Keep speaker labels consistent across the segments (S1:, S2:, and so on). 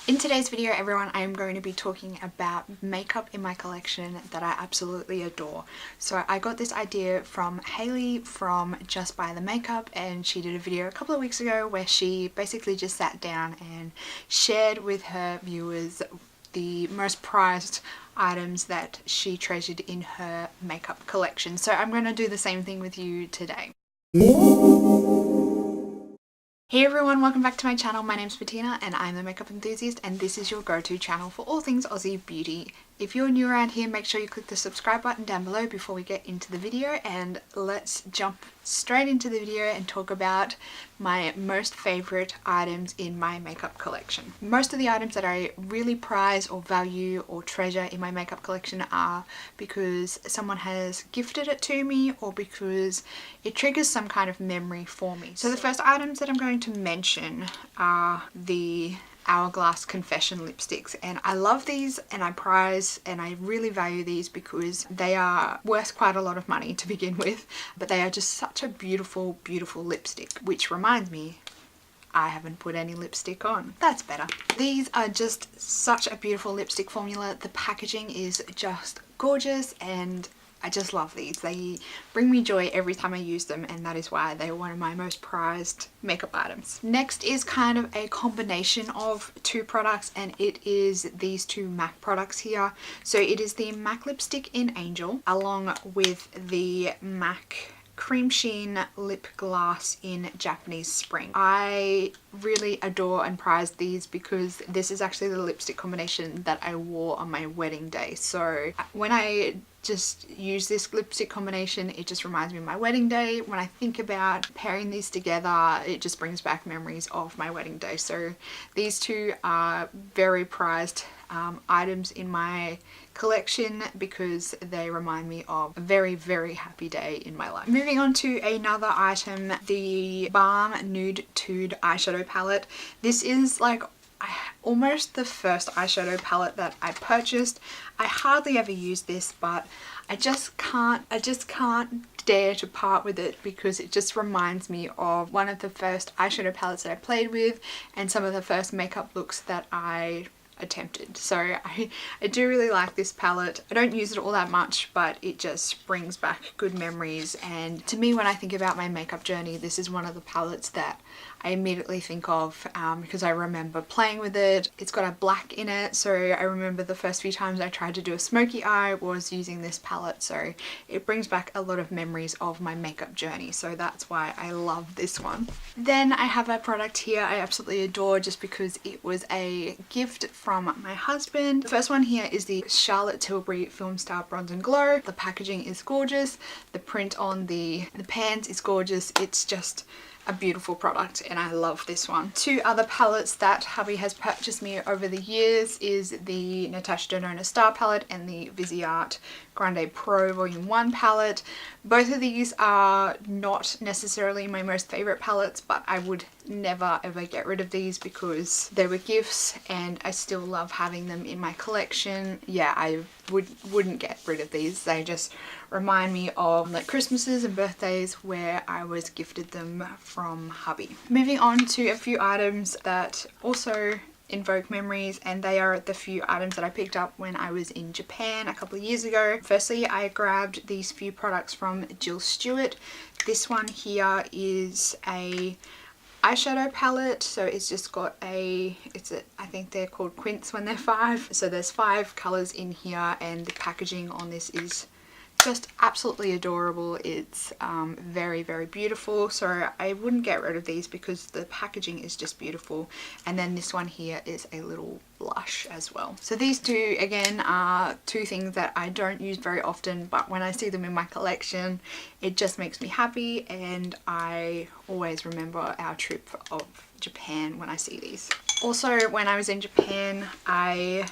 S1: In today's video, everyone, I am going to be talking about makeup in my collection that I absolutely adore. So I got this idea from Hayley from Just Buy the Makeup, and she did a video a couple of weeks ago where she basically just sat down and shared with her viewers the most prized items that she treasured in her makeup collection. So I'm going to do the same thing with you today. Hey everyone, welcome back to my channel. My name's Bettina and I'm the makeup enthusiast, and this is your go-to channel for all things Aussie beauty. If you're new around here, make sure you click the subscribe button down below before we get into the video, and let's jump straight into the video and talk about my most favorite items in my makeup collection. Most of the items that I really prize or value or treasure in my makeup collection are because someone has gifted it to me or because it triggers some kind of memory for me. So the first items that I'm going to mention are the Hourglass Confession lipsticks, and I love these and I prize and I really value these because they are worth quite a lot of money to begin with, but they are just such a beautiful lipstick. Which reminds me, I haven't put any lipstick on. That's better. These are just such a beautiful lipstick formula. The packaging is just gorgeous and I just love these. They bring me joy every time I use them, and that is why they're one of my most prized makeup items. Next is kind of a combination of two products, and it is these two MAC products here. So it is the MAC lipstick in Angel along with the MAC Cream Sheen lip gloss in Japanese Spring. I really adore and prize these because this is actually the lipstick combination that I wore on my wedding day. So when I just use this lipstick combination, it just reminds me of my wedding day. When I think about pairing these together, it just brings back memories of my wedding day. So these two are very prized items in my collection because they remind me of a very happy day in my life. Moving on to another item, the Balm Nude Tude eyeshadow palette. This is like almost the first eyeshadow palette that I purchased. I hardly ever use this, but I just can't dare to part with it because it just reminds me of one of the first eyeshadow palettes that I played with and some of the first makeup looks that I attempted. So I do really like this palette. I don't use it all that much, but it just brings back good memories, and to me, when I think about my makeup journey, this is one of the palettes that I immediately think of because I remember playing with it. It's got a black in it, so I remember the first few times I tried to do a smoky eye was using this palette, so it brings back a lot of memories of my makeup journey, so that's why I love this one. Then I have a product here I absolutely adore just because it was a gift from my husband. The first one here is the Charlotte Tilbury Film Star Bronze and Glow. The packaging is gorgeous, the print on the pans is gorgeous. It's just a beautiful product and I love this one. Two other palettes that hubby has purchased me over the years is the Natasha Denona Star palette and the Viseart Grande Pro Volume 1 palette. Both of these are not necessarily my most favorite palettes, but I would never ever get rid of these because they were gifts and I still love having them in my collection. Yeah, I wouldn't get rid of these. They just remind me of like Christmases and birthdays where I was gifted them from hubby. Moving on to a few items that also invoke memories, and they are the few items that I picked up when I was in Japan a couple of years ago. Firstly, I grabbed these few products from Jill Stewart. This one here is a eyeshadow palette, so it's just got I think they're called quints when they're 5, so there's 5 colors in here, and the packaging on this is just absolutely adorable. It's very beautiful, so I wouldn't get rid of these because the packaging is just beautiful. And then this one here is a little blush as well. So these two again are two things that I don't use very often, but when I see them in my collection it just makes me happy, and I always remember our trip of Japan when I see these. Also, when I was in Japan, I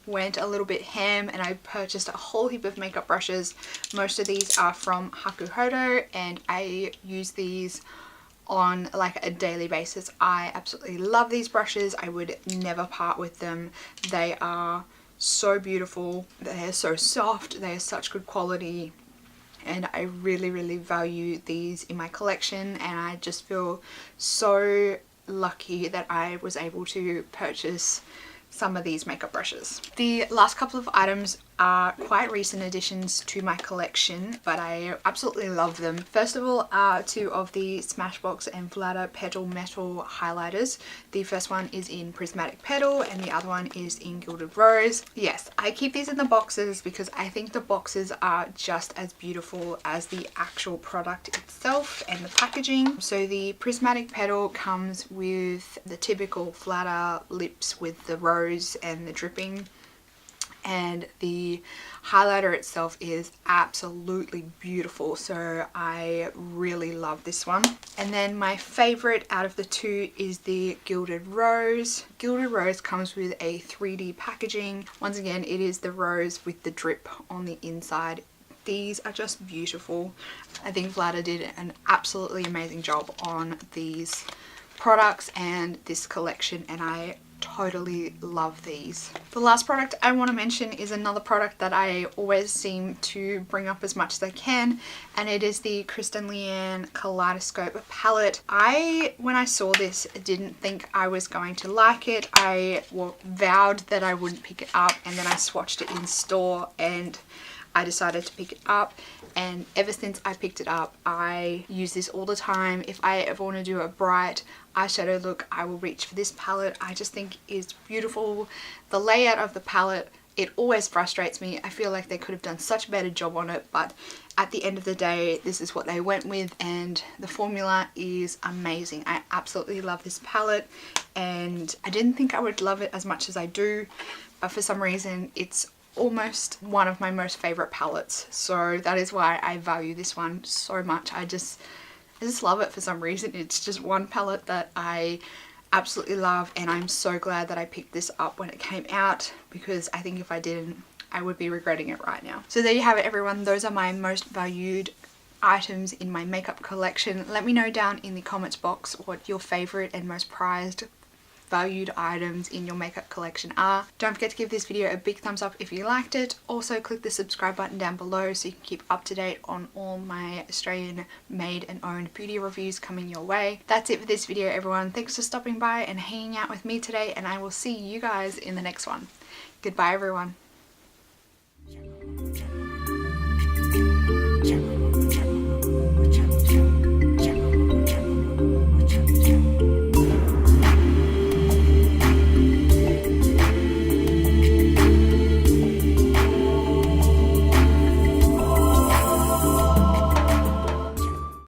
S1: went a little bit ham and I purchased a whole heap of makeup brushes. Most of these are from Hakuhodo and I use these on like a daily basis. I absolutely love these brushes. I would never part with them. They are so beautiful. They are so soft. They are such good quality. And I really value these in my collection, and I just feel so lucky that I was able to purchase some of these makeup brushes. The last couple of items are quite recent additions to my collection, but I absolutely love them. First of all are two of the Smashbox and Vlada Petal Metal highlighters. The first one is in Prismatic Petal and the other one is in Gilded Rose. Yes, I keep these in the boxes because I think the boxes are just as beautiful as the actual product itself and the packaging. So the Prismatic Petal comes with the typical Vlada lips with the rose and the dripping, and the highlighter itself is absolutely beautiful, so I really love this one. And then my favorite out of the two is the Gilded Rose. Gilded Rose comes with a 3D packaging. Once again, it is the rose with the drip on the inside. These are just beautiful. I think Vlada did an absolutely amazing job on these products and this collection, and I totally love these. The last product I want to mention is another product that I always seem to bring up as much as I can, and it is the Kristen Leanne Kaleidoscope palette. When I saw this, didn't think I was going to like it. I vowed that I wouldn't pick it up, and then I swatched it in store and I decided to pick it up, and ever since I picked it up I use this all the time. If I ever want to do a bright eyeshadow look, I will reach for this palette. I just think it's beautiful. The layout of the palette, it always frustrates me. I feel like they could have done such a better job on it, but at the end of the day this is what they went with, and the formula is amazing. I absolutely love this palette, and I didn't think I would love it as much as I do, but for some reason it's almost one of my most favorite palettes, so that is why I value this one so much. I just love it for some reason. It's just one palette that I absolutely love, and I'm so glad that I picked this up when it came out, because I think if I didn't, I would be regretting it right now. So there you have it, everyone. Those are my most valued items in my makeup collection. Let me know down in the comments box what your favorite and most prized valued items in your makeup collection are. Don't forget to give this video a big thumbs up if you liked it. Also click the subscribe button down below so you can keep up to date on all my Australian made and owned beauty reviews coming your way. That's it for this video, everyone. Thanks for stopping by and hanging out with me today, and I will see you guys in the next one. Goodbye, everyone.